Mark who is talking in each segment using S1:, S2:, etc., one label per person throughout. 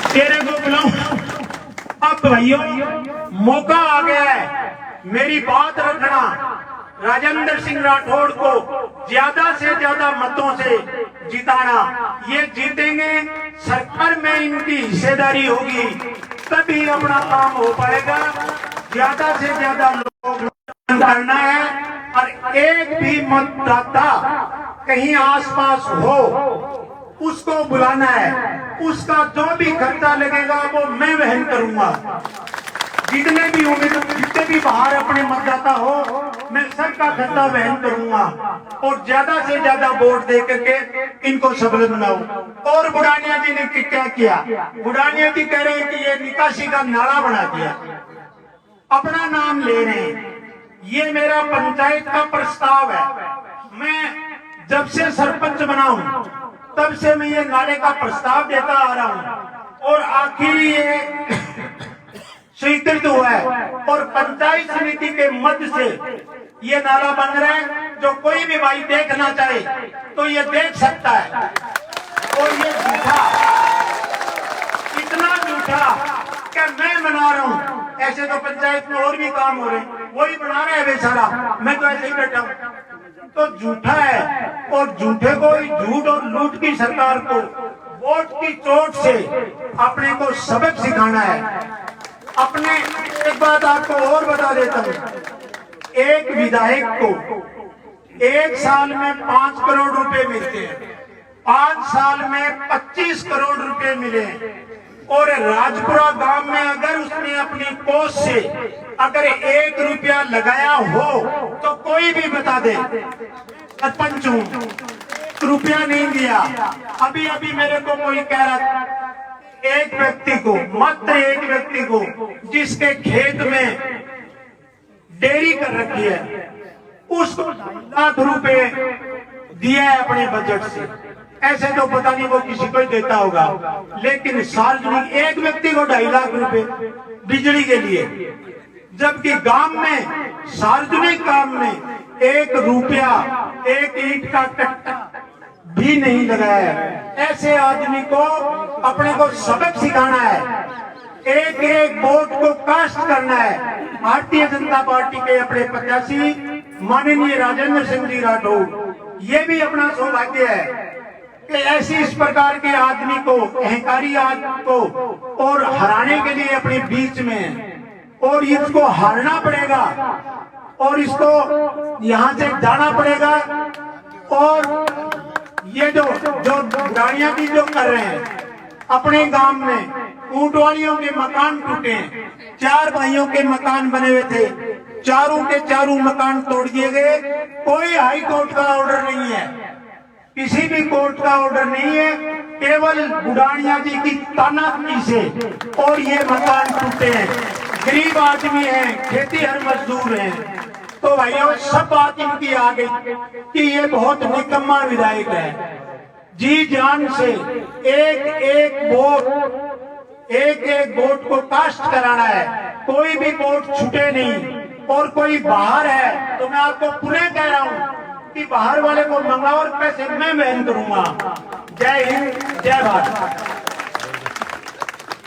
S1: तेरे को बुलाऊं? अब भाइयों मौका आ गया है, मेरी बात रखना। राजेंद्र सिंह राठौड़ को ज्यादा से ज्यादा मतों से जिताना। ये जीतेंगे, सरकार में इनकी हिस्सेदारी होगी, तभी अपना काम हो पाएगा। ज्यादा से ज्यादा लोग करना है और एक भी मतदाता कहीं आसपास हो उसको बुलाना है। उसका जो भी खर्चा लगेगा वो मैं वहन करूंगा। जितने भी उम्मीदवार, जितने भी बाहर अपने मतदाता हो, मैं सबका खर्चा वहन करूंगा और ज्यादा से ज्यादा वोट दे करके इनको सफल बनाऊं। और बुढ़ानिया जी ने क्या किया? बुढ़ानिया जी कह रहे हैं कि ये निकासी का नाला बना दिया, अपना नाम ले रहे हैं। ये मेरा पंचायत का प्रस्ताव है। मैं जब से सरपंच बना हूं तब से मैं ये नाले का प्रस्ताव देता आ रहा हूं और आखिर ये स्वीकृत हुआ है और पंचायत समिति के मध्य से ये नाला बन रहा है। जो कोई भी भाई देखना चाहे तो ये देख सकता है। और ये झूठा, इतना झूठा कि मैं बना रहा हूं। ऐसे तो पंचायत में और भी काम हो रहे हैं, वही बना रहे हैं बेचारा, मैं तो ऐसे ही बैठा हूं। तो झूठा है और झूठे को, झूठ और लूट की सरकार को वोट की चोट से अपने को सबक सिखाना है। अपने एक बात आपको और बता देता हूं, एक विधायक को एक साल में 5 करोड़ रुपए मिलते हैं, 5 साल में 25 करोड़ रुपए मिले। और राजपुरा गांव में अगर उसने अपनी कोष से अगर 1 रुपया लगाया हो तो कोई भी बता दे, सरपंच हूं, रुपया नहीं दिया। अभी अभी मेरे को कोई कह रहा, एक व्यक्ति को, मात्र एक व्यक्ति को, जिसके खेत में डेयरी कर रखी है, उसको 2 लाख रुपए दिया है अपने बजट से। ऐसे तो पता नहीं वो किसी को ही देता होगा, लेकिन सार्वजनिक एक व्यक्ति को 2.5 लाख रुपए बिजली के लिए, जबकि गांव में सार्वजनिक काम में 1 रुपया, 1 ईंट का कट्टा भी नहीं लगाया है। ऐसे आदमी को अपने को सबक सिखाना है, एक एक वोट को कास्ट करना है। भारतीय जनता पार्टी के अपने प्रत्याशी माननीय राजेंद्र सिंह जी राठौड़, ये भी अपना सौभाग्य है कि ऐसी इस प्रकार के आदमी को, अहंकारी आदमी को और हराने के लिए अपने बीच में, और इसको हारना पड़ेगा और इसको यहां से जाना पड़ेगा। और ये जो गाड़ियां भी जो कर रहे हैं अपने गांव में, ऊंटवालियों के मकान टूटे हैं, 4 भाइयों के मकान बने हुए थे, चारों के चारों मकान तोड़ दिए गए। कोई हाई कोर्ट का ऑर्डर नहीं है, किसी भी कोर्ट का ऑर्डर नहीं है, केवल बुढ़ानिया जी की तानाशाही से और ये मकान टूटे हैं। गरीब आदमी हैं, खेती हर मजदूर हैं। तो भाइयों सब बात इनकी आ गई कि ये बहुत निकम्मा विधायक है। जी जान से एक एक वोट को कास्ट कराना है, कोई भी वोट छूटे नहीं। और कोई बाहर है तो मैं आपको पुनः कह रहा हूं कि बाहर वाले को मंगाओ और पैसे मैं वहन करूंगा। जय हिंद, जय भारत।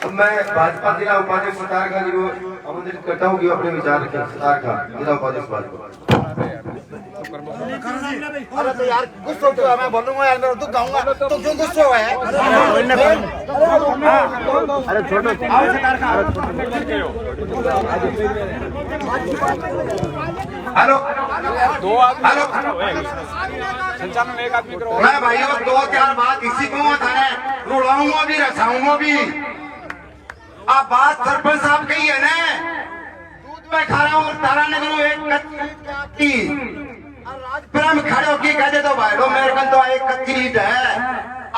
S2: अब मैं भाजपा जिला उपाध्यक्ष सरदार का जी को आमंत्रित करता हूँ कि अपने विचार रखें। सरदार का जिला उपाध्यक्छ भाजपा।
S3: अरे तो यार गुस्सा तो मैं बोलूंगा यार, मैं तो गाऊंगा तो क्यों गुस्सा हुआ है? अरे छोटो आओ सरदार का।
S2: हेलो हेलो,
S4: संचालन में एक आदमी करो।
S2: मैं भाइयों 2-4 बात इसी को बताए, रुलाऊंगा भी रसाऊंगा भी। आप बात सरपंच साहब कही है ना, दूध में खा रहा हूँ तारा निकलू एक कच्ची राजपुरा में खड़े होके कह दे तो भाई लो मेरे कल तो एक कच्ची ईंट है,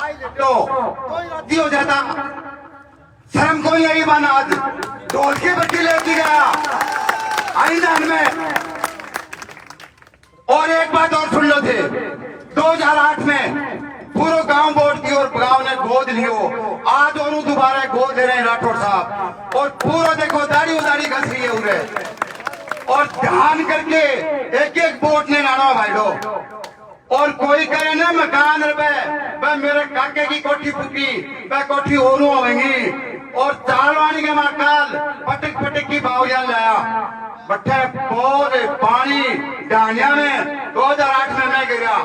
S2: आई लो कोई राती हो जाता। शर्म कोई नहीं बना, आज ढोल की बत्ती लेके गया आई जान में। और एक बात और सुन लो थे, 2008 में पूरा गांव वोट दी और गांव ने गोद लियो। आज और दोबारा गोद ले रहे हैं राठौड़ साहब, और पूरा देखो दाढ़ी उदाड़ी घस रही है उन्हें। और ध्यान करके एक एक वोट ने लाना भाई लोग। और कोई कहे ना मकान रुपए, वह मेरे काके की कोठी फूकी, वह कोठी और होगी, और चालवानी के माकाल पटक पटक की बावरिया लाया बट्ठे पौध पानी डानिया में 2008 में मैं गिरा।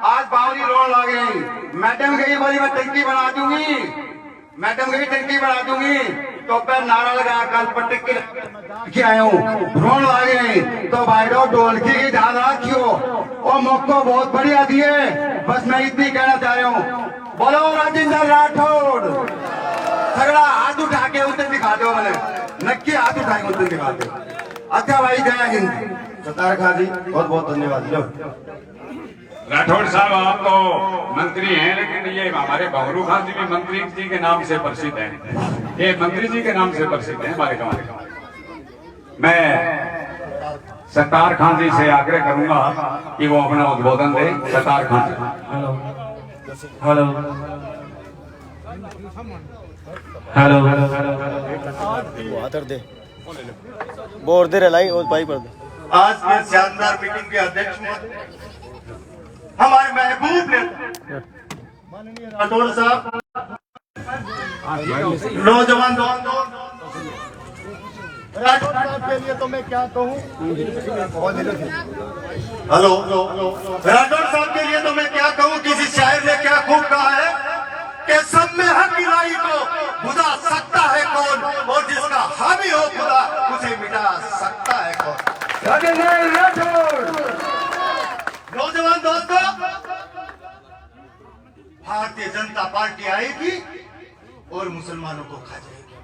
S2: आज बावरी रोन लग गई। मैडम गई बोली मैं टंकी बना दूंगी, मैडम गई टंकी बना दूंगी, तो पैर नारा लगा कल पटक के आया हूँ, रोन लग गई। तो भाई ढोलकी की ध्यान रखियो और मौको बहुत बढ़िया दिए। बस मैं इतनी कहना चाह रहा हूँ, बोलो राजेंद्र राठौड़। सगड़ा हाथ उठा के उतर दिखा दो, मैंने नक्की हाथ उठा के उतर दिखा दो। अच्छा भाई, जय हिंद। सतार खां जी बहुत बहुत धन्यवाद। लो
S4: राठौड़ साहब, आप तो मंत्री हैं, लेकिन ये हमारे बहरू खान जी भी मंत्री जी के नाम से प्रसिद्ध हैं। ये मंत्री जी के नाम से प्रसिद्ध हैं हमारे गांव में। मैं सतार खान जी से आग्रह करूंगा कि वो अपना उद्बोधन दे। सतार खान जी।
S5: हेलो हेलो
S3: आदर दे बोर दे रलाई और भाई पर दे।
S1: आज के शानदार मीटिंग के अध्यक्ष हमारे महबूब नेता राठौड़ साहब, नौजवान राठौड़ साहब के लिए तो मैं क्या कहूँ। हेलो, राठौड़ साहब के लिए तो मैं क्या कहूँ। किसी शायर ने क्या खूब कहा है कि सब में हक इलाही को बुझा सकता है कौन, और जिसका हावी हो खुदा उसे मिटा सकता है कौन। नौजवान दोस्तों, भारतीय जनता पार्टी आएगी और मुसलमानों को खा जाएगी।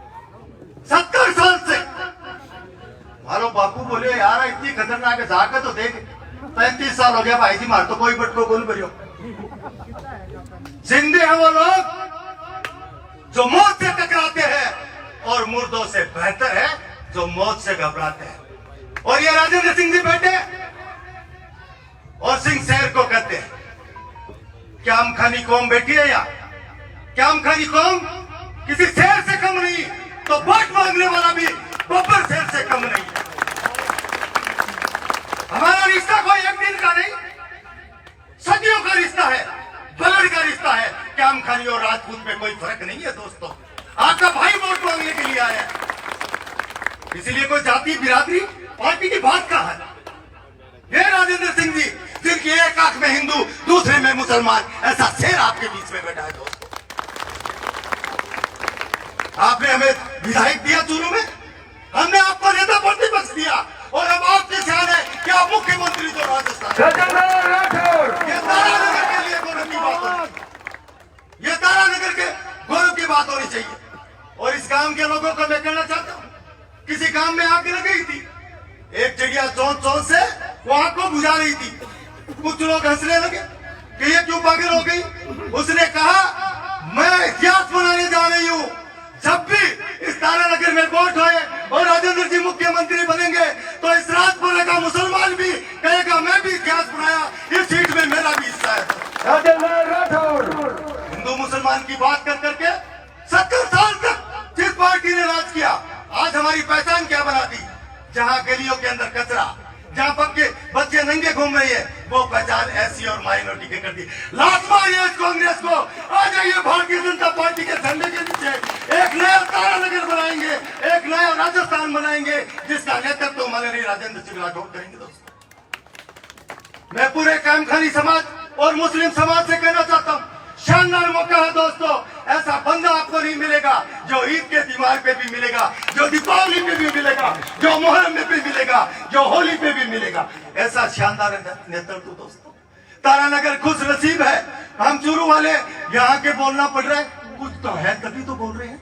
S1: 70 साल से मारो बापू बोले यार इतनी खतरनाक है, जाकर तो देख 35 साल हो गया भाई जी, मार तो कोई बट को कौन करियो। जिंदे हैं वो लोग जो मौत से टकराते हैं, और मुर्दों से बेहतर है जो मौत से घबराते हैं। और ये राजेंद्र सिंह जी बैठे और सिंह शहर को कहते हैं क्या हम खानी कौम बैठी है या क्या हम खानी कौम किसी शहर से कम नहीं, तो वोट मांगने वाला भी बब्बर शहर से कम नहीं है। हमारा रिश्ता कोई एक दिन का नहीं, सदियों का रिश्ता है, बलड़ का रिश्ता है। क्या हम खानी और राजपूत में कोई फर्क नहीं है दोस्तों। आपका भाई वोट मांगने के लिए आया है, इसीलिए कोई जाति बिरादरी पार्टी की बात कहाँ है। ये राजेंद्र सिंह जी जिनकी एक आंख में हिंदू दूसरे में मुसलमान, ऐसा शेर आपके बीच में बैठा है दोस्तों। आपने हमें विधायक दिया चुनाव में, हमने आपको नेता प्रतिपक्ष दिया, और अब आपके ख्याल है कि आप मुख्यमंत्री जो राजस्थान। ये तारानगर के लिए गौरव की बात होनी, ये तारानगर के गौरव की बात होनी चाहिए। और इस गांव के लोगों को मैं कहना चाहता हूँ, किसी गांव में आग लग गई थी, एक चिड़िया चौंच से वो आग को बुझा रही थी। कुछ लोग हंसने लगे कि ये क्यों पागल हो गई। उसने कहा मैं इतिहास बनाने जा रही हूँ, जब भी इस तारानगर में वोट होए और राजेंद्र जी मुख्यमंत्री बनेंगे तो इस राजपुर का मुसलमान भी कहेगा मैं भी इतिहास बनाया, इस सीट में मेरा भी हिस्सा है। हिंदू मुसलमान की बात कर करके 70 साल तक जिस पार्टी ने राज किया, आज हमारी पहचान क्या बना दी। जहाँ गलियों के अंदर कचरा, जहाँ पक्के बच्चे नंगे घूम रही है, वो पहचान एससी और माइनॉरिटी के कर दी। लात मारिए इस कांग्रेस को, आ जाइए भारतीय जनता पार्टी के झंडे के नीचे, एक नया तारानगर बनाएंगे, एक नया राजस्थान बनाएंगे, जिसका नेतृत्व हमारे राजेंद्र सिंह राठौड़ करेंगे। दोस्तों, मैं पूरे कामखानी समाज और मुस्लिम समाज से कहना चाहता हूँ, शानदार मौका है दोस्तों। ऐसा बंदा आपको नहीं मिलेगा जो ईद के त्योहार पे भी मिलेगा, जो दीपावली पे भी मिलेगा, जो मुहर्रम में भी मिलेगा, जो होली पे भी मिलेगा। ऐसा शानदार नेतृत्व दोस्तों। तारानगर खुश नसीब है, हम चूरू वाले यहाँ के बोलना पड़ रहा है, कुछ तो है तभी तो बोल रहे हैं,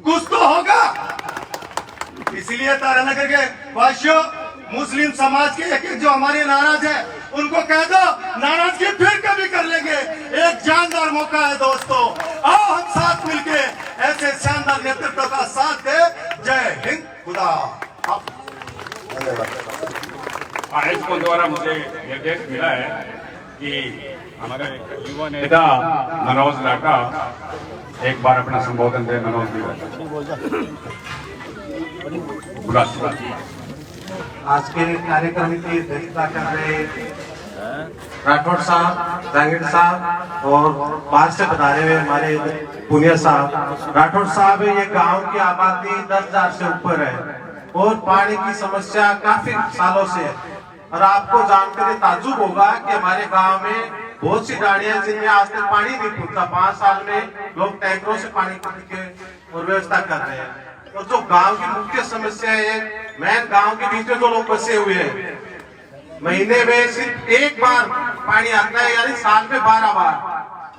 S1: कुछ तो होगा। इसलिए तारानगर के वासियों, मुस्लिम समाज के एक जो हमारे नाराज है उनको कह दो नाराजगी फिर कभी कर लेंगे। एक जानदार मौका है दोस्तों, आओ हम साथ मिलके ऐसे शानदार नेतृत्व का साथ दे। जय हिंद, खुदा
S4: आयोजकों द्वारा मुझे निर्देश मिला है कि हमारे युवा नेता मनोज लाटा एक बार अपना संबोधन दे। मनोज
S1: आज के कार्यक्रम की अध्यक्षता कर रहे राठौड़ साहब, जांगीर साहब और बाहर से बता रहे हुए हमारे
S6: पुनिया साहब, राठौड़ साहब, ये गांव की आबादी 10,000 से ऊपर है और पानी की समस्या काफी सालों से है। और आपको जानकर ये ताज्जुब होगा कि हमारे गांव में बहुत सी गाड़ियां जिनमें आज तक पानी नहीं पहुंचता, 5 साल में लोग टैंकरों से पानी के और व्यवस्था कर रहे हैं। और जो गांव की मुख्य समस्या है, मेन गांव के बीच में जो लोग बसे हुए हैं, महीने में सिर्फ एक बार पानी आता है, यानी साल में 12 बार।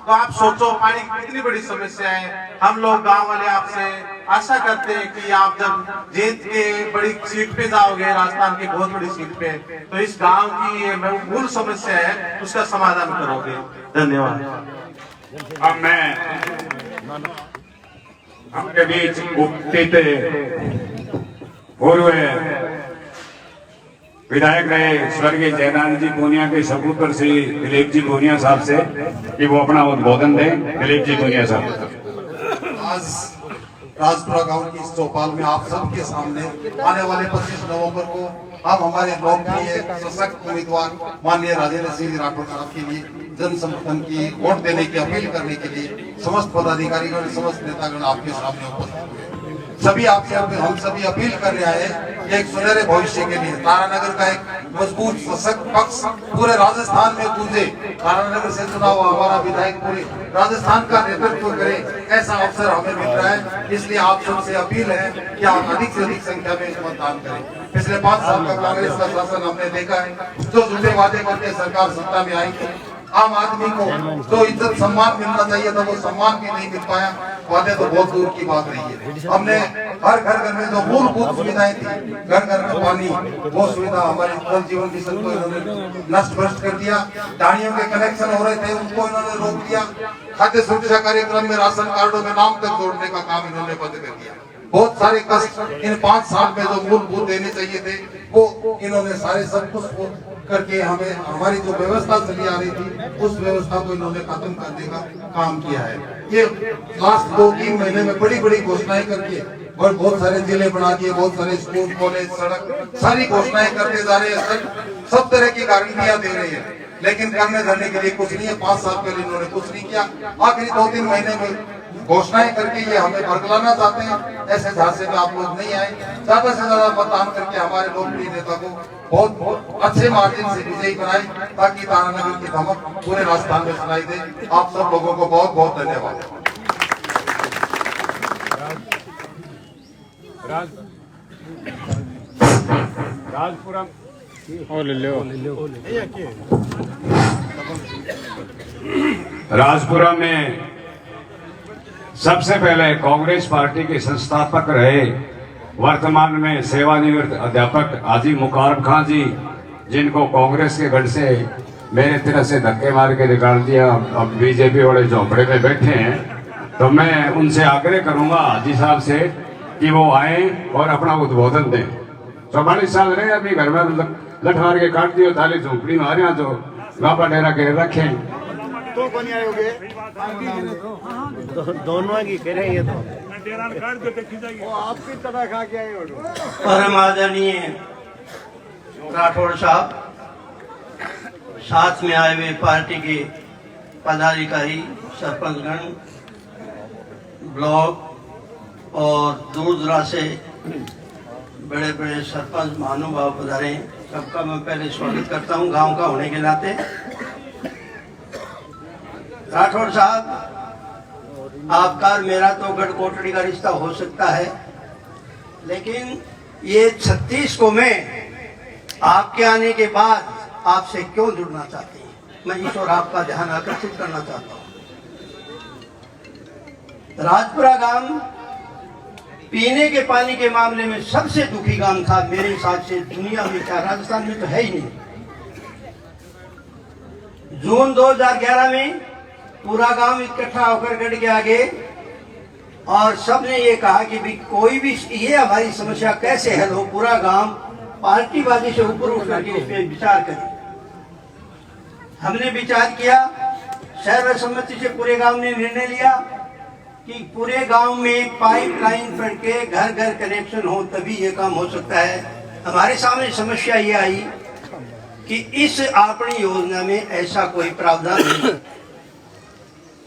S6: तो आप सोचो पानी की कितनी बड़ी समस्या है। हम लोग गांव वाले आपसे आशा करते हैं कि आप जब जीत के बड़ी सीट पे जाओगे, राजस्थान की बहुत बड़ी सीट पे, तो इस गांव की ये मूल समस्या है उसका समाधान करोगे। धन्यवाद।
S4: अब मैं हमारे बीच उपस्थित पूर्व विधायक रहे स्वर्गीय जयराम जी पूनिया के सपूत्र श्री दिलीप जी पूनिया साहब से कि वो अपना उद्बोधन दें। दिलीप जी पूनिया साहब।
S7: आज राजपुरा गांव की इस चौपाल में आप सबके सामने आने वाले 25 नवंबर को हम हमारे लोकप्रिय सशक्त उम्मीदवार माननीय राजेंद्र सिंह राठौर साहब के लिए जन समर्थन की वोट देने की अपील करने के लिए समस्त पदाधिकारीगण, समस्त नेतागण आपके सामने उपस्थित हुए। सभी आपसे हम सभी अपील कर रहे हैं कि एक सुनहरे भविष्य के लिए तारानगर का एक मजबूत सशक्त पक्ष पूरे राजस्थान में गूंजे। तारानगर से चुना हुआ हमारा विधायक पूरे राजस्थान का नेतृत्व करे, ऐसा अवसर हमें मिल रहा है। इसलिए आप सबसे अपील है कि आप अधिक से अधिक संख्या में मतदान करें। पिछले 5 साल का कांग्रेस का शासन हमने देखा है, जो झूठे वादे करके सरकार सत्ता में आई थी, आम आदमी को जो इज्जत सम्मान मिलना चाहिए था वो सम्मान भी नहीं मिल पाया। वादे तो बहुत दूर की बात रही है। हमने हर घर में जो मूलभूत सुविधाएं थी, घर घर में पानी, वो सुविधा हमारे जल जीवन मिशन को इन्होंने नष्ट भ्रष्ट कर दिया। दाढ़ियों के कनेक्शन हो रहे थे, उनको इन्होंने रोक दिया। खाद्य सुरक्षा कार्यक्रम में राशन कार्डों में नाम तक जोड़ने का काम इन्होंने बंद कर दिया। बहुत सारे कष्ट इन 5 साल में जो मूलभूत देने चाहिए थे वो इन्होंने सारे सब कुछ करके हमें हमारी जो व्यवस्था चली आ रही थी उस व्यवस्था को इन्होंने खत्म करने का काम किया है। ये लास्ट 2-3 महीने में बड़ी बड़ी घोषणाएं करके और बहुत सारे जिले बना दिए, बहुत सारे स्कूल, कॉलेज, सड़क, सारी घोषणाएं करते जा रहे हैं। सब तरह की गारंटियां दे रहे हैं, लेकिन करने धरने के लिए कुछ नहीं है। 5 साल पहले इन्होंने कुछ नहीं किया। आखिरी 2-3 महीने में घोषणाएं करके ये हमें भड़कलाना चाहते हैं। ऐसे झांसे में आप लोग नहीं आए। ज्यादा से ज्यादा मतदान करके हमारे लोकप्रिय नेता को बहुत अच्छे मार्जिन से विजयी बनाए, ताकि तारानगर की धमक पूरे राजस्थान में सुनाई दे। आप सब लोगों को बहुत बहुत धन्यवाद।
S4: राजपुरा में सबसे पहले कांग्रेस पार्टी के संस्थापक रहे, वर्तमान में सेवानिवृत्त अध्यापक हाजी मुकारब खां जी, जिनको कांग्रेस के गढ़ से मेरे तरह से धक्के मार के निकाल दिया, अब बीजेपी वाले झोंपड़े में बैठे हैं। तो मैं उनसे आग्रह करूंगा हाजी साहब से कि वो आए और अपना उद्बोधन दें। 44 साल रहे, अभी घर में लठ मार के काट दियो, थाली झोंपड़ी में आ रहे जो गापा डेरा के रखें।
S3: तो कौन आए होगे? दोनों की करेंगे तो वो आपकी तरह खा के आए हो।
S8: परम आदरणीय राठौड़ साहब, साथ में आए हुए पार्टी के पदाधिकारी, सरपंचगण, ब्लॉक और दूर दराज से बड़े बड़े सरपंच महानुभाव पधारे, सबका मैं पहले स्वागत करता हूं गांव का होने के नाते। राठौड़ साहब, आपका और मेरा तो गढ़ कोटड़ी का रिश्ता हो सकता है, लेकिन ये 36 को मैं आपके आने के बाद आपसे क्यों जुड़ना चाहती हूँ, मैं इस और आपका ध्यान आकर्षित करना चाहता हूँ। राजपुरा गांव पीने के पानी के मामले में सबसे दुखी गांव था मेरे हिसाब से, दुनिया में क्या राजस्थान में तो है ही नहीं। जून 2011 में पूरा गांव इकट्ठा होकर गढ़ के आगे और सबने ये कहा कि भी कोई भी ये हमारी समस्या कैसे हल हो, पूरा गांव पार्टीबाजी से ऊपर उठ करके इस पे विचार करें। हमने विचार किया, सर्वसम्मति से पूरे गांव ने निर्णय लिया कि पूरे गांव में पाइपलाइन पड़ के घर घर कनेक्शन हो, तभी ये काम हो सकता है। हमारे सामने समस्या ये आई कि इस आपणी योजना में ऐसा कोई प्रावधान नहीं।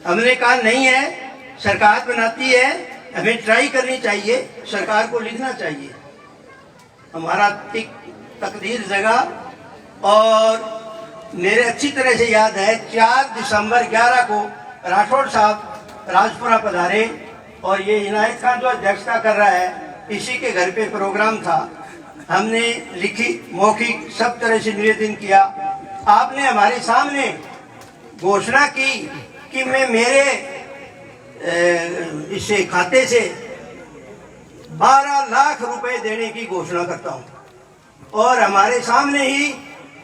S8: हमने कहा नहीं है, सरकार बनाती है, हमें ट्राई करनी चाहिए, सरकार को लिखना चाहिए। हमारा तकदीर जगह और मेरे अच्छी तरह से याद है 4 दिसंबर 11 को राठौड़ साहब राजपुरा पधारे और ये इनायत खान जो अध्यक्षता कर रहा है इसी के घर पे प्रोग्राम था। हमने लिखित मौखिक सब तरह से निवेदन किया। आपने हमारे सामने घोषणा की कि मैं मेरे इसे खाते से 12 लाख रुपए देने की घोषणा करता हूं और हमारे सामने ही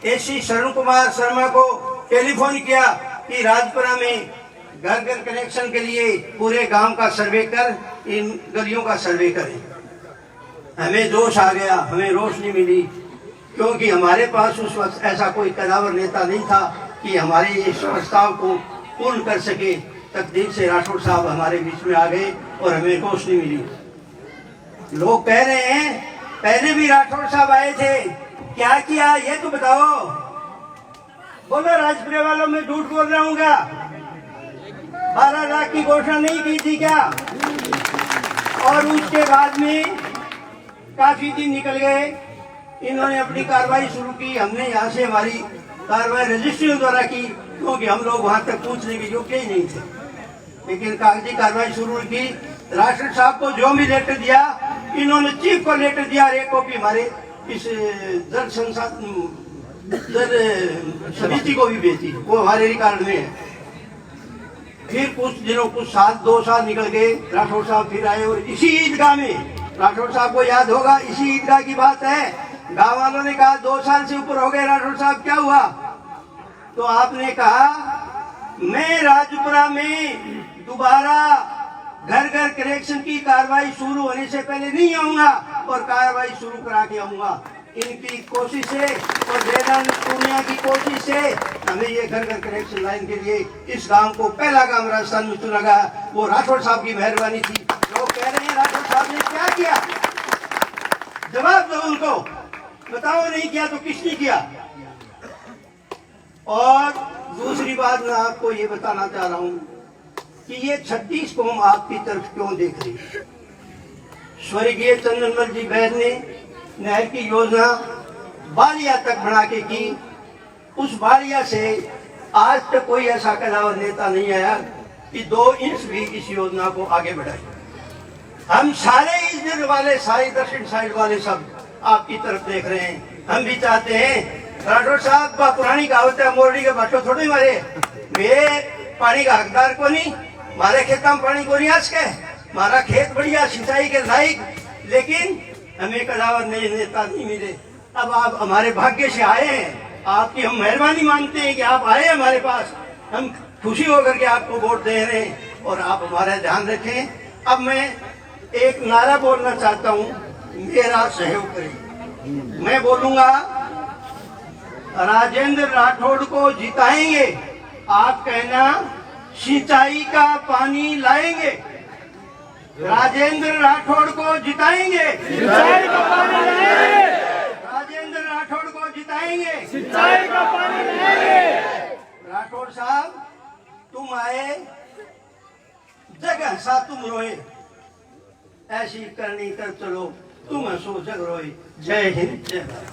S8: एससी शरण कुमार शर्मा को टेलीफोन किया कि राजपुरा में घर घर कनेक्शन के लिए पूरे गांव का सर्वे कर, इन गलियों का सर्वे करें। हमें जोश आ गया, हमें रोशनी मिली, क्योंकि हमारे पास उस वक्त ऐसा कोई कदावर नेता नहीं था कि हमारे इस प्रस्ताव को पूर्ण कर सके। तकदीर से राठौड़ साहब हमारे बीच में आ गए और हमें रोशनी मिली। लोग कह रहे हैं पहले भी राठौड़ साहब आए थे, क्या किया ये तो बताओ। बोलो राजपुरे वालों, में झूठ बोल रहा हूँ क्या? 12 लाख की घोषणा नहीं की थी क्या? और उसके बाद में काफी दिन निकल गए, इन्होंने अपनी कार्रवाई शुरू की। हमने यहाँ से हमारी कार्रवाई रजिस्ट्रियों द्वारा की, क्योंकि हम लोग वहां तक पहुंचने के योग्य ही नहीं थे, लेकिन कागजी कार्रवाई शुरू की। राष्ट्र साहब को जो भी लेटर दिया, इन्होंने चीफ को लेटर दिया, एक कॉपी हमारे इस जल संसाधन जल समिति को भी भेजी, वो हमारे रिकॉर्ड में है। फिर कुछ दिनों, कुछ साल, 2 साल निकल गए, राठौड़ साहब फिर आए और इसी ईदगाह में, राठौड़ साहब को याद होगा, इसी ईदगाह की बात है, गांव वालों ने कहा 2 साल से ऊपर हो गए राठौड़ साहब, क्या हुआ? तो आपने कहा मैं राजपुरा में दोबारा घर घर कनेक्शन की कार्रवाई शुरू होने से पहले नहीं आऊंगा और कार्रवाई शुरू करा के आऊंगा। इनकी कोशिश है और जयराम पूर्णिया की कोशिश से हमें ये घर घर कनेक्शन लाइन के लिए इस गांव को पहला गांव राजस्थान में चुना गया। वो राठौड़ साहब की मेहरबानी थी। लोग कह रहे हैं राठौड़ साहब ने क्या किया, जवाब दो उनको, बताओ नहीं किया तो किसने किया। और दूसरी बात मैं आपको ये बताना चाह रहा हूं कि ये 36 कौम आपकी तरफ क्यों देख रही है। स्वर्गीय चंदनमल जी बैद ने नहर की योजना बालिया तक बना के की। उस बालिया से आज तक कोई ऐसा कदावर नेता नहीं आया कि 2 इंच भी इस योजना को आगे बढ़ाए। हम सारे इधर वाले, सारे दक्षिण साइड वाले सब आपकी तरफ देख रहे हैं। हम भी चाहते हैं, राठौड़ साहब का पुरानी कहावत है, मोरडी के बाटो थोड़ी मारे, मेरे पानी का हकदार को नहीं, मारे खेत में पानी को नहीं आज के, हमारा खेत बढ़िया सिंचाई के लायक, लेकिन हमें कदावर नए नेता नहीं मिले। अब आप हमारे भाग्य से आए हैं, आपकी हम मेहरबानी मानते हैं कि आप आए हमारे पास, हम खुशी होकर के आपको वोट दे रहे हैं और आप हमारा ध्यान रखें। अब मैं एक नारा बोलना चाहता हूँ, मेरा सहयोग करें। मैं बोलूंगा राजेंद्र राठौड़ को जिताएंगे, आप कहना सिंचाई का पानी लाएंगे। राजेंद्र राठौड़ को जिताएंगे, सिंचाई का पानी लाएंगे। राजेंद्र राठौड़ को जिताएंगे, सिंचाई का पानी लाएंगे। राठौड़ साहब तुम आए, जगह सा तुम रोए, ऐसी करनी कर चलो, तुम हंसो जग रोए। जय हिंद, जय भारत।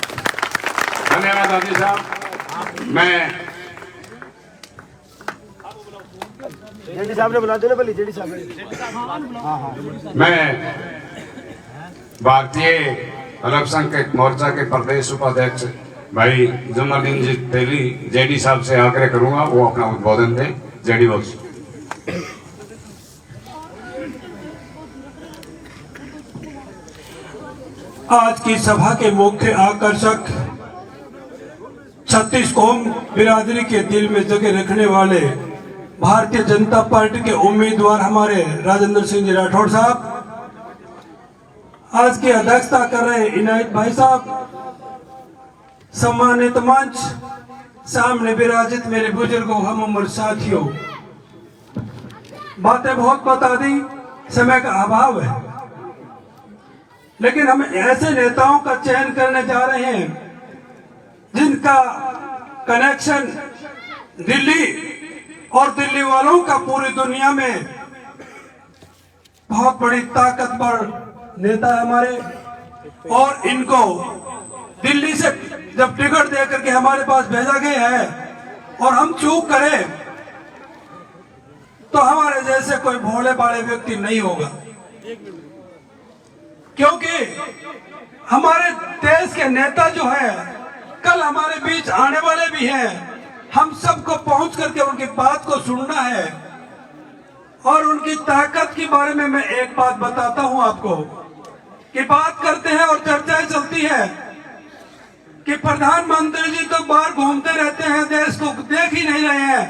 S4: धन्यवाद हाजी साहब।
S3: जेडी साहब ने बुला दो ना, पहले जेडी साहब
S4: मैं भारतीय अल्पसंख्यक के मोर्चा के प्रदेश उपाध्यक्ष भाई जमरदीन जी तेली जेडी साहब से आग्रह करूंगा वो अपना उद्बोधन दें। JD box.
S9: आज की सभा के मुख्य आकर्षक 36 कौम बिरादरी के दिल में जगह रखने वाले भारतीय जनता पार्टी के उम्मीदवार हमारे राजेंद्र सिंह जी राठौड़ साहब, आज की अध्यक्षता कर रहे इनायत भाई साहब, सम्मानित मंच, सामने विराजित मेरे बुजुर्गों, हम उम्र साथियों, बातें बहुत बता दी, समय का अभाव है, लेकिन हम ऐसे नेताओं का चयन करने जा रहे हैं जिनका कनेक्शन दिल्ली और दिल्ली वालों का पूरी दुनिया में बहुत बड़ी ताकतवर नेता है हमारे, और इनको दिल्ली से जब टिकट दे करके हमारे पास भेजा गया है और हम चूक करें तो हमारे जैसे कोई भोले भाले व्यक्ति नहीं होगा, क्योंकि हमारे देश के नेता जो है कल हमारे बीच आने वाले भी हैं। हम सबको पहुंच करके उनकी बात को सुनना है। और उनकी ताकत के बारे में मैं एक बात बताता हूं आपको कि बात करते हैं और चर्चाएं चलती है कि प्रधानमंत्री जी तो बाहर घूमते रहते हैं, देश को देख ही नहीं रहे हैं,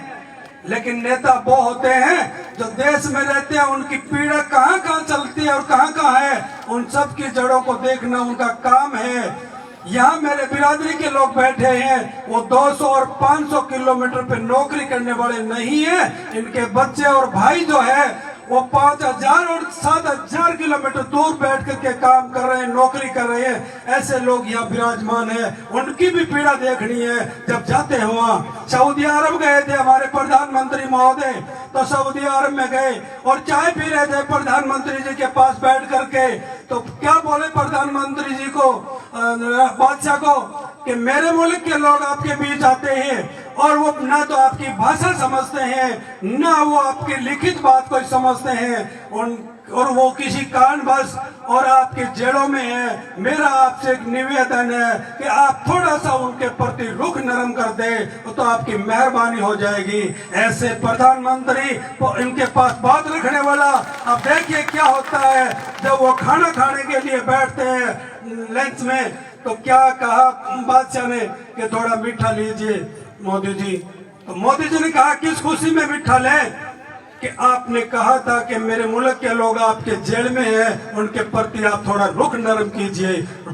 S9: लेकिन नेता वो होते हैं जो देश में रहते हैं, उनकी पीड़ा कहां कहां चलती है और कहां कहां है, उन सब की जड़ों को देखना उनका काम है। यहाँ मेरे बिरादरी के लोग बैठे हैं, वो 200 और 500 किलोमीटर पे नौकरी करने वाले नहीं है। इनके बच्चे और भाई जो है वो 5000 और 7000 किलोमीटर दूर बैठ करके काम कर रहे हैं, नौकरी कर रहे हैं। ऐसे लोग यहाँ विराजमान है, उनकी भी पीड़ा देखनी है। जब जाते हैं वहाँ, सऊदी अरब गए थे हमारे प्रधानमंत्री महोदय, तो सऊदी अरब में गए और चाय पी रहे थे प्रधानमंत्री जी के पास बैठ करके, तो क्या बोले प्रधानमंत्री जी को, बादशाह को, कि मेरे मुल्क के लोग आपके बीच आते हैं और वो ना तो आपकी भाषा समझते हैं ना वो आपकी लिखित बात को समझते हैं, और वो किसी कारणवश और आपके जेलों में है। मेरा आपसे एक निवेदन है कि आप थोड़ा सा उनके प्रति रुख नरम कर दे तो आपकी मेहरबानी हो जाएगी। ऐसे प्रधानमंत्री इनके पास बात रखने वाला, अब देखिए क्या होता है जब वो खाना खाने के लिए बैठते हैं लंच में, तो क्या कहा बादशाह ने कि थोड़ा मीठा लीजिए मोदी जी। तो मोदी जी ने कहा किस खुशी में मीठा लें, कि आपने कहा था कि मेरे मुल्क के लोग आपके जेल में हैं, उनके प्रति आप थोड़ा रुख नरम कीजिए।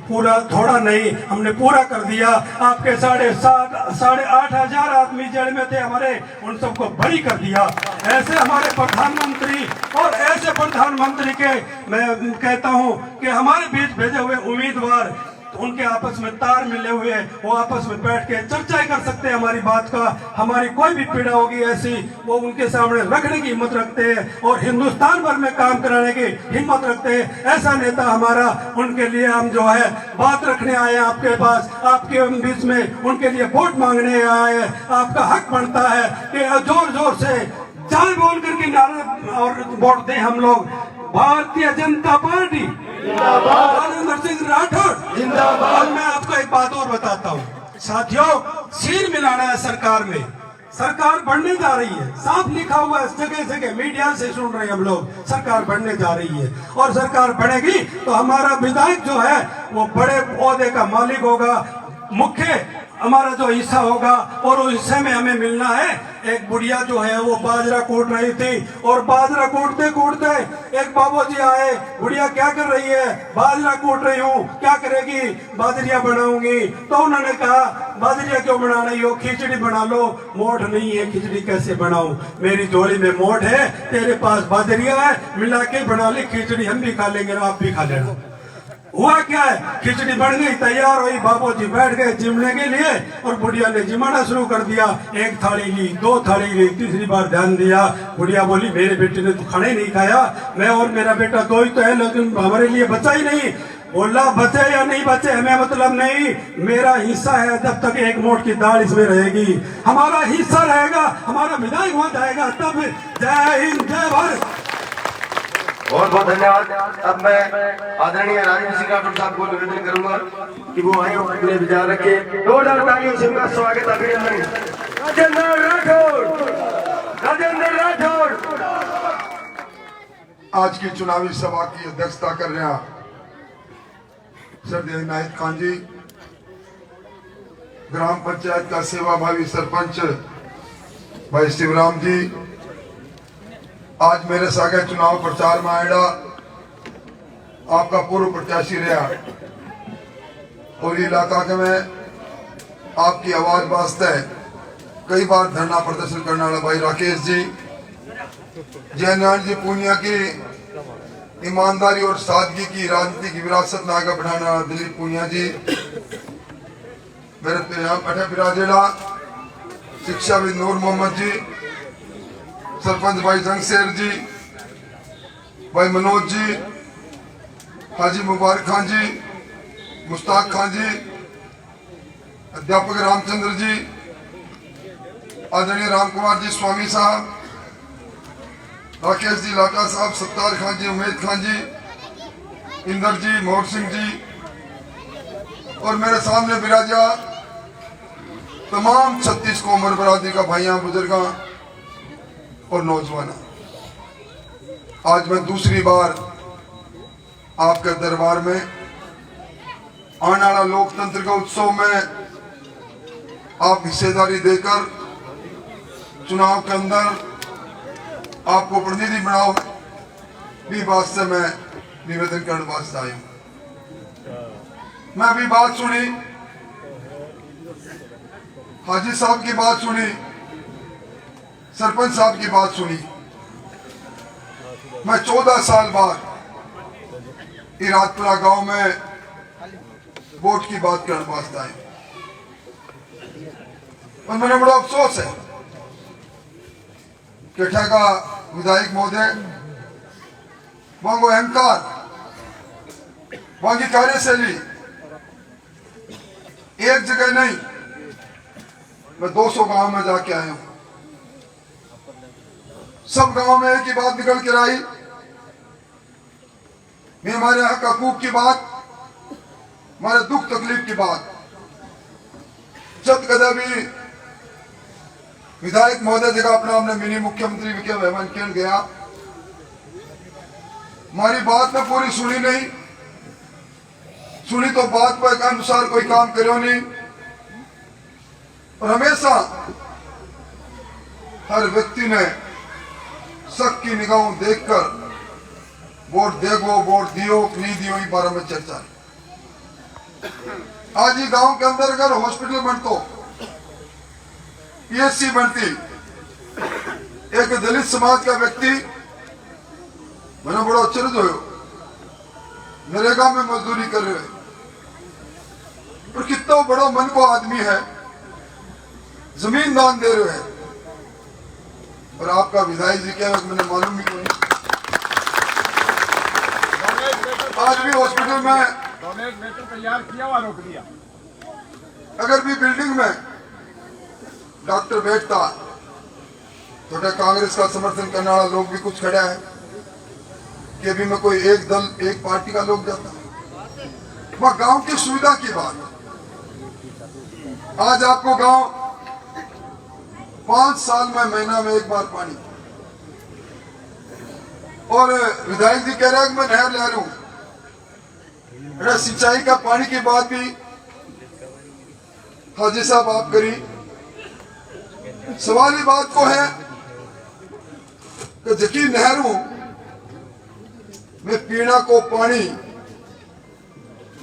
S9: पूरा थोड़ा नहीं, हमने पूरा कर दिया। आपके 8,500 आदमी जेल में थे हमारे, उन सबको बरी कर दिया। ऐसे हमारे प्रधानमंत्री, और ऐसे प्रधानमंत्री के मैं कहता हूं कि हमारे बीच भेजे हुए उम्मीदवार, तो उनके आपस में तार मिले हुए, वो आपस में बैठ के चर्चा कर सकते हैं हमारी बात का। हमारी कोई भी पीड़ा होगी ऐसी, वो उनके सामने रखने की हिम्मत रखते हैं और हिंदुस्तान भर में काम कराने की हिम्मत रखते हैं। ऐसा नेता हमारा, उनके लिए हम जो है बात रखने आए हैं आपके पास, आपके बीच में उनके लिए वोट मांगने आए हैं। आपका हक बनता है कि जोर जोर से जय बोल करके नारे और वोट दें हम लोग। भारतीय जनता पार्टी राजेंद्र सिंह राठौर जिंदाबाद। मैं आपको एक बात और बताता हूँ साथियों, सिर मिलाना है सरकार में। सरकार बढ़ने जा रही है, साफ लिखा हुआ है जगह जगह, मीडिया से सुन रहे हैं हम लोग, सरकार बढ़ने जा रही है। और सरकार बढ़ेगी तो हमारा विधायक जो है वो बड़े ओहदे का मालिक होगा, मुख्य हमारा जो हिस्सा होगा, और उस हिस्से में हमें मिलना है। एक बुढ़िया जो है वो बाजरा कूट रही थी, और बाजरा कूटते कूटते एक बाबूजी आए, बुढ़िया क्या कर रही है, बाजरा कूट रही हूँ, क्या करेगी, बाजरिया बनाऊंगी। तो उन्होंने कहा बाजरिया क्यों बना रही हो, खिचड़ी बना लो। मोठ नहीं है, खिचड़ी कैसे बनाऊं, मेरी झोली में मोठ है, तेरे पास बाजरिया है, मिला के बना ली खिचड़ी, हम भी खा लेंगे आप भी खा लेना। हुआ क्या है, खिचड़ी बन गई, तैयार हुई, बाबूजी बैठ गए जिमने के लिए, और बुढ़िया ने जिमाना शुरू कर दिया। एक थाली ली, 2 थाली ली, तीसरी बार ध्यान दिया, बुढ़िया बोली मेरे बेटे ने तो खाना ही नहीं खाया, मैं और मेरा बेटा 2 ही तो है, लेकिन हमारे लिए बचा ही नहीं। बोला बचे या नहीं बचे हमें मतलब नहीं, मेरा हिस्सा है, जब तक 1 मोठ की दाल इसमें रहेगी, हमारा हिस्सा रहेगा, हमारा विधायक वहां जाएगा तब। जय हिंद, जय भारत।
S3: बहुत बहुत धन्यवाद। अब मैं आदरणीय राजेंद्र सिंह राठौर साहब को निवेदन करूंगा कि वो आए और अपने विचार रखे। 2,000 तालियों से उनका स्वागत, अभिनंदन। राजेंद्र राठौर, राजेंद्र राठौर।
S10: आज की चुनावी सभा की अध्यक्षता कर रहे हैं सरदेव नायक खान जी, ग्राम पंचायत का सेवाभावी सरपंच भाई शिवराम जी। आज मेरे सागे चुनाव प्रचार में आएगा, आपका पूर्व प्रत्याशी रहा और इलाका के में आपकी आवाज वास्ते कई बार धरना प्रदर्शन करने वाला भाई राकेश जी, जयनारायण जी पूनिया की ईमानदारी और सादगी की राजनीति की विरासत में आगे बढ़ाना दिलीप पूनिया जी, मेरे यहाँ बैठे बिराजेला शिक्षाविद नूर मोहम्मद जी, सरपंच भाई जंगशेर जी, भाई मनोज जी, हाजी मुबारक खान जी, मुश्ताक खान जी, अध्यापक रामचंद्र जी, आदरणीय राम कुमार जी स्वामी साहब, राकेश जी लाटा साहब, सत्तार खान जी, उमेद खान जी, इंदर जी, मोहर सिंह जी, और मेरे सामने विराजा तमाम 36 कोमर बरादरी का भाइयां, बुजुर्गा और नौजवान। आज मैं दूसरी बार आपके दरबार में आने वाला लोकतंत्र का उत्सव में आप हिस्सेदारी देकर चुनाव के अंदर आपको प्रतिनिधि बनाओ भी बात से मैं निवेदन करने वास्ते आया हूं। मैं अभी बात सुनी, हाजी साहब की बात सुनी, सरपंच साहब की बात सुनी। मैं 14 साल बाद इरादपुरा गांव में वोट की बात करने वास्ते आया और मैंने बड़ा अफसोस है कि का विधायक महोदय वहां को अहंकार, वहां की कार्यशैली एक जगह नहीं, मैं 200 गांव में जाके आया हूं। सब गांव में एक ही बात निकल कर आई, मैं हमारे हक हकूक की बात, हमारे दुख तकलीफ की बात जब कदा भी विधायक महोदय जगह अपना हमने मिनी मुख्यमंत्री विखे मेहमान कहन गया, हमारी बात में पूरी सुनी नहीं, सुनी तो बात पर अनुसार कोई काम करो नहीं। और हमेशा हर व्यक्ति ने शक की निगाहों देखकर वोट देगो, वोट दियो नहीं दियो, इस बारे में चर्चा। आज ही गांव के अंदर अगर हॉस्पिटल बनतो, पीएचसी बनती, एक दलित समाज का व्यक्ति, मैंने बड़ा आश्चर्य हो, नरेगा में मजदूरी कर रहे हैं और कितना बड़ा मन को आदमी है, जमीन दान दे रहे हैं और आपका विधायक जी क्या मैंने मालूम भी नहीं। आज भी हॉस्पिटल में
S4: तैयार किया हुआ रोक दिया।
S10: अगर भी बिल्डिंग में डॉक्टर बैठता तो कांग्रेस का समर्थन करने वाला लोग भी कुछ खड़ा है कि अभी में कोई एक दल, एक पार्टी का लोग जाता। वह गांव की सुविधा की बात। आज आपको गांव 5 साल में महीना में एक बार पानी, और विधायक जी कह रहे हैं कि मैं नहर ले रहा हूं। सिंचाई का पानी की बात भी हाजी साहब आप करी। सवाल ही बात को है कि जकी नहरों में पीना को पानी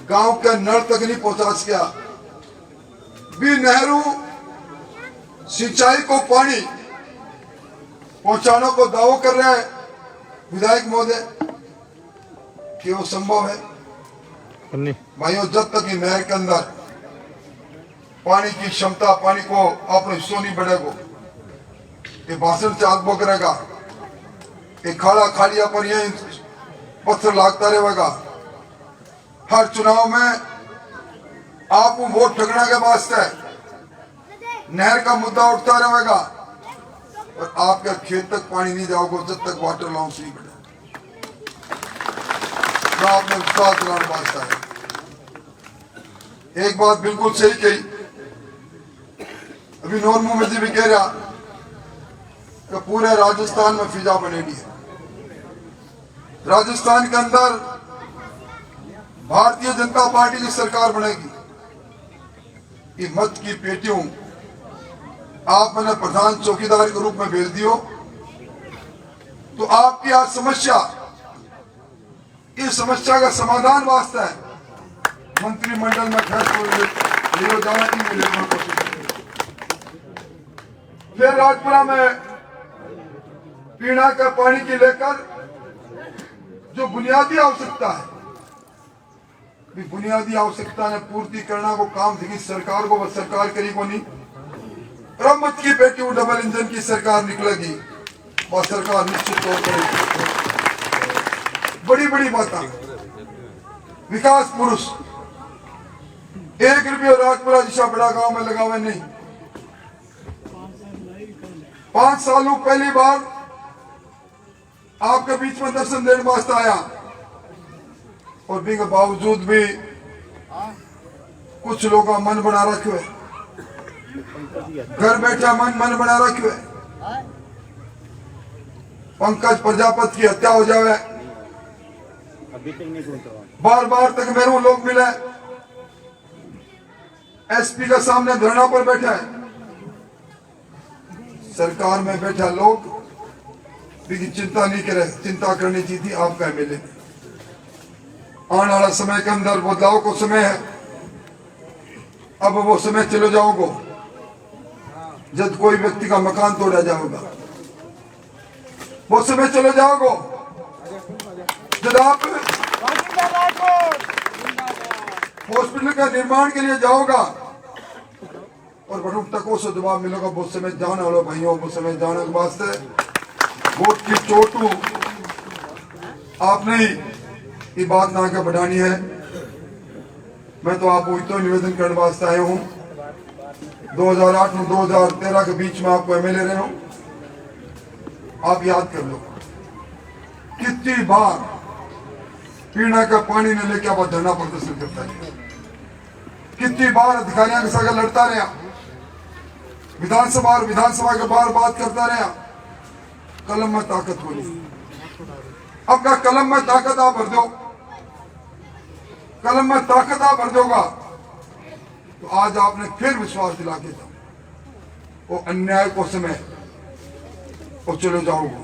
S10: गांव के नल तक नहीं पहुंचा सका, भी नहरों सिंचाई को पानी पहुंचाने को दावो कर रहे हैं विधायक महोदय कि वो संभव है? भाइयों, जब तक ये नहर के अंदर पानी की क्षमता, पानी को अपने हिस्सों नहीं बढ़ेगा, ये भाषण चाक बो करेगा, ये खाड़ा खालिया पर यही पत्थर लागता रहेगा। हर चुनाव में आपको वोट ठगने के वास्ते नहर का मुद्दा उठता रहेगा और आपके खेत तक पानी नहीं जाओगे जब तक वाटर लॉन्च नहीं बढ़े। मैं आपने विश्वास दिलाने वास्ता है। एक बात बिल्कुल सही कही, अभी नूर मोहम्मद जी भी कह रहा कि पूरे राजस्थान में फिजा बनेगी है। राजस्थान के अंदर भारतीय जनता पार्टी की सरकार बनेगी। ये मत की पेटियों आप मैंने प्रधान चौकीदार के रूप में भेज दियो तो आपकी आज समस्या, इस समस्या का समाधान वास्ते है मंत्रिमंडल में फैसला जाना की मिलेगा। फिर राजपुरा में पीना का पानी की लेकर जो बुनियादी आवश्यकता है, बुनियादी आवश्यकता ने पूर्ति करना को काम थी सरकार को, सरकार करी को नहीं। मत की पेटी डबल इंजन की सरकार निकलेगी, वह सरकार निश्चित तौर पर बड़ी बड़ी बातें, विकास पुरुष। 1 रुपये राजपुरा जिसा बड़ा गांव में लगावे नहीं। 5 सालों पहली बार आपके बीच में दर्शन देने वास्ते आया, और भी के बावजूद भी कुछ लोग मन बना रखे हुए, घर बैठा मन बना रखे हुए। पंकज प्रजापति की हत्या हो जावे, बार बार तक मेरे लोग मिले, एसपी के सामने धरना पर बैठा है। सरकार में बैठा लोग भी चिंता नहीं करे, चिंता करनी चाहिए थी आपका एमएलए। आने वाला समय के अंदर बदलाव को समय है, अब वो समय चले जाओगे जब कोई व्यक्ति का मकान तोड़ा जाएगा, वो समय चले जाओगे जब आप हॉस्पिटल का निर्माण के लिए जाओगा और बड़ू तकों से जवाब मिलेगा। वो समय जाने वाले भाइयों, वो समय जाने के वास्ते वोट की चोटू आपने ही ये बात ना आगे बढ़ानी है। मैं तो आपको इतना निवेदन करने वास्ते आया हूँ। 2008 और 2013 के बीच में आपको एमएलए रहे हूँ, आप याद कर लो कितनी बार पीने का पानी न लेके आप धरना प्रदर्शन करता है, कितनी बार अधिकारियों के साथ लड़ता रहा, विधानसभा और विधानसभा के बार बात करता रहा। कलम में ताकत होनी, अब का कलम में ताकत आप भर दो, कलम में ताकत आप भर दोगा तो आज आपने फिर विश्वास दिला के जाओ, वो अन्याय को समय वो चले जाओगे।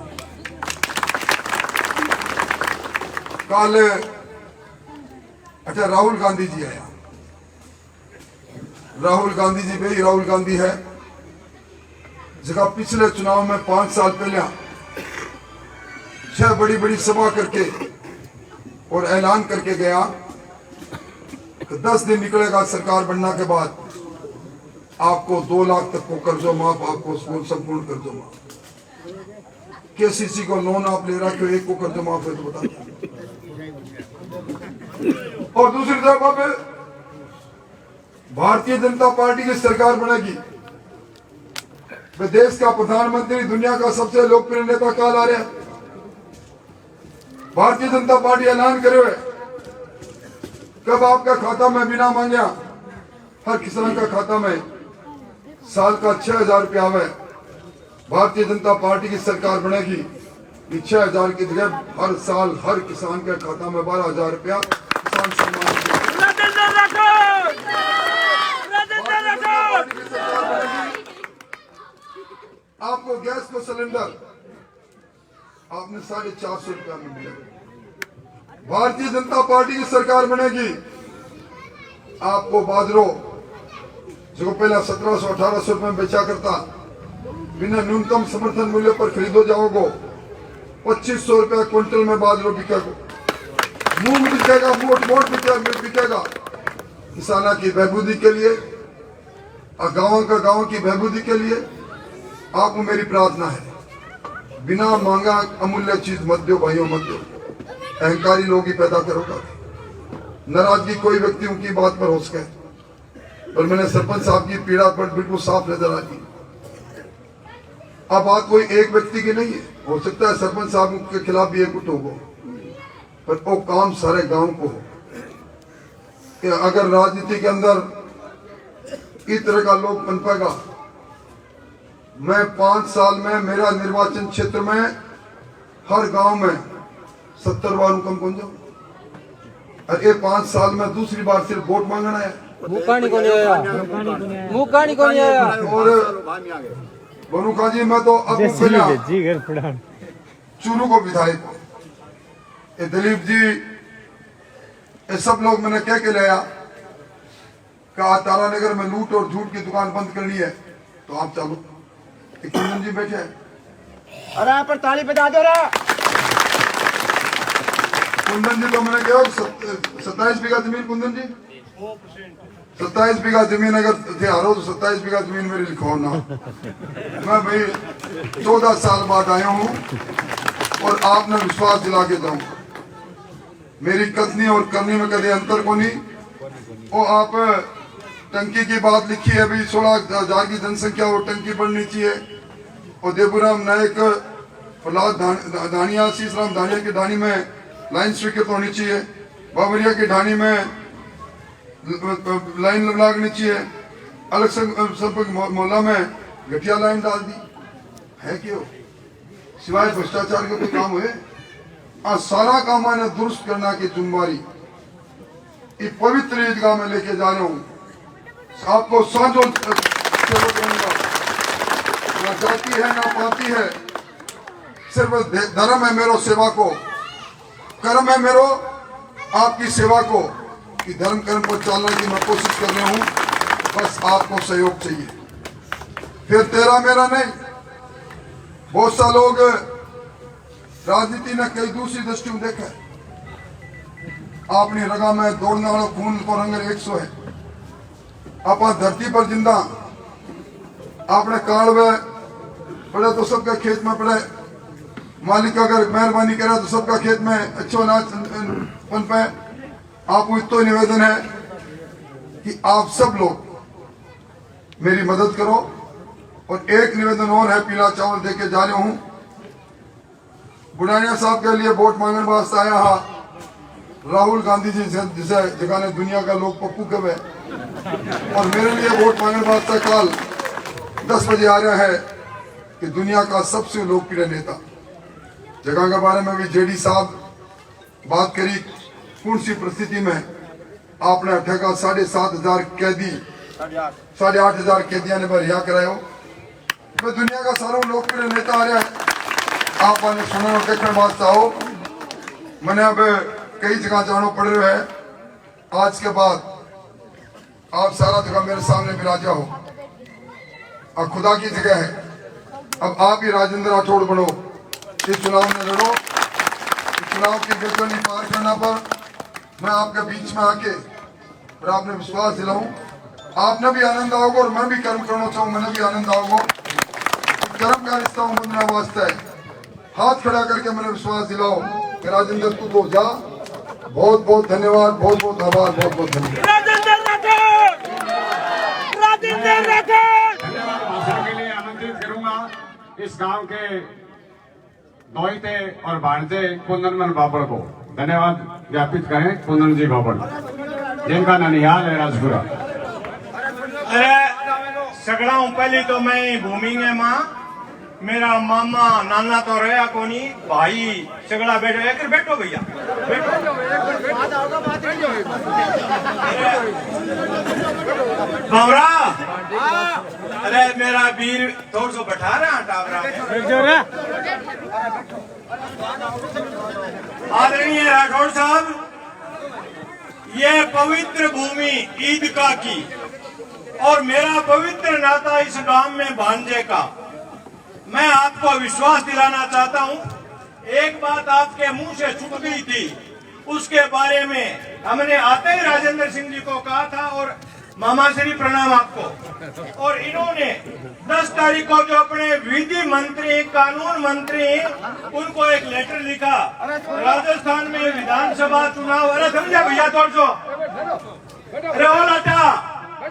S10: कल अच्छा राहुल गांधी जी आया, राहुल गांधी जी वही राहुल गांधी है जगह पिछले चुनाव में 5 साल पहले 6 बड़ी बड़ी सभा करके और ऐलान करके गया कि 10 दिन निकलेगा सरकार बनने के बाद आपको 2 लाख तक को कर्जो माफ, आपको संपूर्ण कर्जो माफ। केसीसी को लोन आप ले रहा क्यों, एक को कर्जो माफ है तो बता दो। और दूसरी तरफ अब भारतीय जनता पार्टी की सरकार बनेगी, देश का प्रधानमंत्री, दुनिया का सबसे लोकप्रिय नेता काल आ रहा है। भारतीय जनता पार्टी ऐलान करे हुए कब आपका खाता में बिना मांगा हर किसान का खाता में साल का 6,000 रुपया आवे। भारतीय जनता पार्टी की सरकार बनेगी, 6,000 की जगह हर साल हर किसान के खाता में 12,000 रुपया किसान सम्मान। आपको गैस को सिलेंडर आपने 450 रुपया में मिलेगा। भारतीय जनता पार्टी की सरकार बनेगी, आपको बाजरो जो पहले 1700-1800 रुपये में बेचा करता बिना न्यूनतम समर्थन मूल्य पर खरीदो जाओगे 2500 रुपया क्विंटल में बाजरो बिकेगा, मूंग बिकेगा, मोट बिकेगा। किसानों की बहबूदी के लिए और गाँव की बहबूदी के लिए आपको मेरी प्रार्थना है, बिना मांगा अमूल्य चीज मत दो भाइयों, मत दो। अहंकारी लोग ही पैदा करोगा, नाराजगी कोई व्यक्ति उनकी बात पर हो सके। और मैंने सरपंच साहब की पीड़ा पर बिल्कुल साफ नजर आती। अब बात कोई एक व्यक्ति की नहीं है, हो सकता है सरपंच साहब के खिलाफ भी एक उठो हो, पर वो काम सारे गांव को हो कि अगर राजनीति के अंदर इस तरह का लोग पनपेगा। मैं 5 साल में मेरा निर्वाचन क्षेत्र में हर गांव में 70 बार कम पहुंच जाऊं, और ये 5 साल में दूसरी बार सिर्फ वोट मांगना है। और बनुका जी मैं तो अब चूरू को विधायक, ये दिलीप जी, ये सब लोग मैंने कह के लाया कि आज तारानगर में लूट और झूठ की दुकान बंद करनी है तो आप चलो। कुंदन जी बैठे,
S2: अरे यहाँ पर ताली बजा दो रहा।
S10: कुंदन जी तो मैंने कहा 27 बीघा जमीन, कुंदन जी 27 बीघा जमीन अगर थे हारो तो 27 बीघा जमीन मेरी लिखो ना। मैं भाई 14 साल बाद आया हूँ और आपने विश्वास दिला के जाऊँ। मेरी कथनी और करनी में कभी अंतर को नहीं। वो आप टंकी की बात लिखी है, अभी 16,000 की जनसंख्या वो टंकी बढ़नी चाहिए। और देवराम नायक प्रहलाद धानिया, शीशराम धानिया की ढाणी में लाइन स्वीकृत होनी चाहिए। बाबरिया की ढाणी में लाइन लगनी चाहिए। अलग संपर्क मोहल्ला में घटिया लाइन डाल दी है क्यों? सिवाय भ्रष्टाचार के कोई काम हुए? आज सारा काम मैंने दुरुस्त करना की जिम्मेवारी ये पवित्र ईदगाह में लेके जा रहा हूँ। आपको साझो सेवा करूंगा, ना जाती है ना पाती है, सिर्फ धर्म है मेरो सेवा को, कर्म है मेरो आपकी सेवा को, कि धर्म कर्म पर चलने की मैं कोशिश कर रहा हूँ। बस आपको सहयोग चाहिए, फिर तेरा मेरा नहीं। बहुत सा लोग राजनीति ने कई दूसरी दृष्टियों देखा है। आपने रगा में दौड़ने वाला खून को रंग 100 है। आप धरती पर जिंदा आपने काल में पड़े तो सबका खेत में पड़े, मालिक अगर मेहरबानी करे तो सबका खेत में अच्छो अनाज पन पे। आपको इतना निवेदन है कि आप सब लोग मेरी मदद करो। और एक निवेदन और है, पीला चावल देके जा रहा हूं। बुढ़ानिया साहब के लिए वोट मांगने वास्ते आया हा राहुल गांधी जी जिसे जगह दुनिया का लोग पप्पू कहे, और मेरे लिए वोट मांगने वास्ते कल 10 बजे आ रहा है कि दुनिया का सबसे लोकप्रिय नेता। जगह के बारे में भी जेडी साहब बात करी। कौन सी परिस्थिति में आपने अठेगा 7,500 कैदी, 8,500 कैदियों ने रिहा करायो। मैं दुनिया का सारा लोकप्रिय नेता आ रहा है। आप मैंने सुना और देखने वास्ते आओ। मैंने अब कई जगह जाना पड़ रहा है। आज के बाद आप सारा जगह मेरे सामने विराजा हो और खुदा की जगह है। अब आप ही राजेंद्र राठौड़ बनो, इस चुनाव में लड़ो। इस चुनाव की गजनी पार करना पर मैं आपके बीच में आके और आपने विश्वास दिलाऊं, आपने भी आनंद आओगे और मैं भी कर्म करना चाहूँ, मैंने भी आनंद आओगे। कर्म का रिश्ता बंधना वास्ते है। हाथ खड़ा करके मैंने विश्वास दिलाओ कि राजेंद्र तू तो जा। बहुत बहुत धन्यवाद, बहुत बहुत आभार, बहुत बहुत धन्यवाद।
S4: भाषण के लिए आमंत्रित करूंगा इस गांव के दोहिते और भाणजे कुंदन बापड़ को धन्यवाद ज्ञापित करें। कुंदन जी बापड़ जिनका ननिहाल है राजपुरा।
S1: अरे सगड़ा हूँ, पहले तो मैं भूमि में माँ, मेरा मामा नाना तो रहा कोनी, भाई सगड़ा बैठो एक बैठो भैया बैठो। बावरा, अरे मेरा वीर थोड़ा सा बैठा रहा टावरा। आदरणीय राठौड़ साहब, ये पवित्र भूमि ईदगाह की और मेरा पवित्र नाता इस गांव में भांजे का, मैं आपको विश्वास दिलाना चाहता हूं। एक बात आपके मुंह से छूट गई थी, उसके बारे में हमने आते ही राजेंद्र सिंह जी को कहा था और मामा श्री प्रणाम आपको। और इन्होंने 10 तारीख को जो अपने विधि मंत्री, कानून मंत्री, उनको एक लेटर लिखा। राजस्थान में विधानसभा चुनाव, अरे समझा भैया थोड़ा सो, अरे ओ लाटा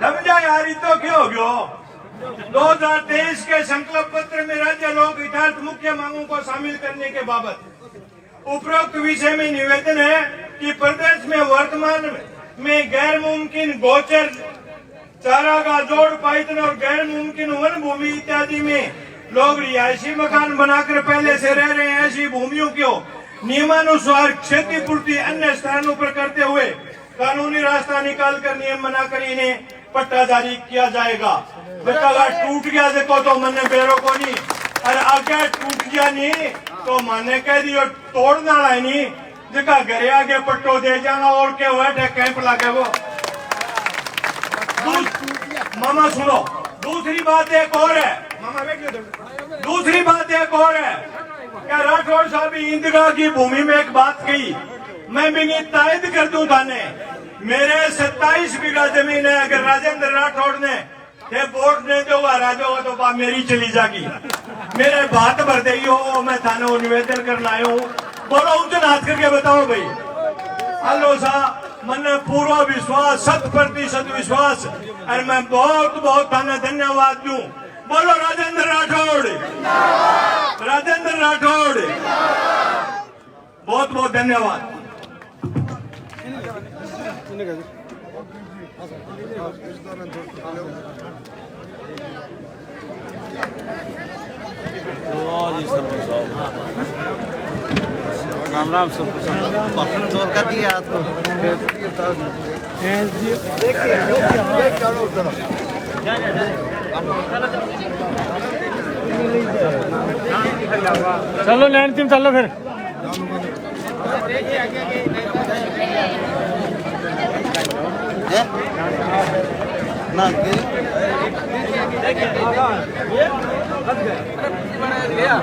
S1: समझा यार, तो क्यों हो गयो। 2023 के संकल्प पत्र में राज्य लोक हितार्थ मुख्य मांगों को शामिल करने के बाबत उपरोक्त विषय में निवेदन है कि प्रदेश में वर्तमान में गैर मुमकिन गोचर चारागाह, जोड़ पाइतन और गैर मुमकिन वन भूमि इत्यादि में लोग रिहायशी मकान बनाकर पहले से रह रहे हैं। ऐसी भूमियों को नियमानुसार क्षतिपूर्ति अन्य स्थानों पर करते हुए कानूनी रास्ता निकालकर नियम बनाकर इन्हें पट्टा जारी किया जाएगा। बेटा टूट गया देखो तो मैंने बेरो को नहीं, अरे आगे टूट गया नहीं तो मैंने कह दियो तोड़ना है नहीं, जगह घरे आगे पट्टो दे जाना और के हुए कैंप लगे वो। मामा सुनो, दूसरी बात एक और है, मामा दूसरी बात एक और है, क्या राठौड़ साहब ईदगाह की भूमि में एक बात कही, मैं भी तायद कर दूं थाने। मेरे 27 बीघा जमीन है, अगर राजेंद्र राठौड़ ने वोट नहीं दोगा राजोगा तो बात मेरी चली जाएगी। मेरे बात भर दे हो, मैं थाने निवेदन करना आया हूँ। बोलो ऊंचे हाथ करके बताओ भाई। आलो सा मने पूरा विश्वास 100% विश्वास और मैं बहुत बहुत धन्यवाद दूं। बोलो राजेंद्र राठौड़, राजेंद्र राठौड़, बहुत बहुत धन्यवाद।
S11: राम राम सब भाषण जोर कर दिया आपको।
S5: चलो लैंड टीम चलो फिर।
S10: गया